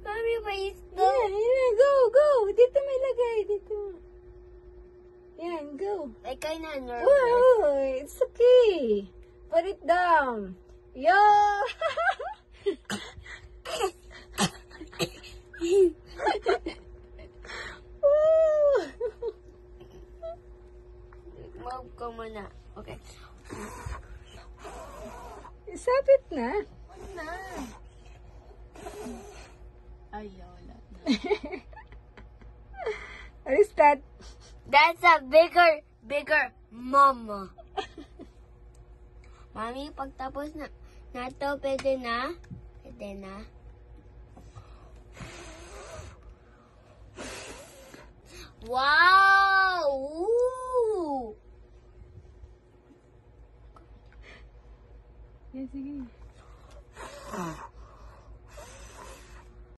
Mommy, please Yan, yan. Go, go. Dito may lagay. Dito. Yan, go. I kinda nervous. Whoa, it's okay. Put it down. Yo! Woo! Move ko muna. Okay. Sabit na. Na. Ayaw, wala na. What is that? That's a bigger mama. Mami, pagtapos na to, pwede na? Pwede na? Wow! Ooh! Yan, sige.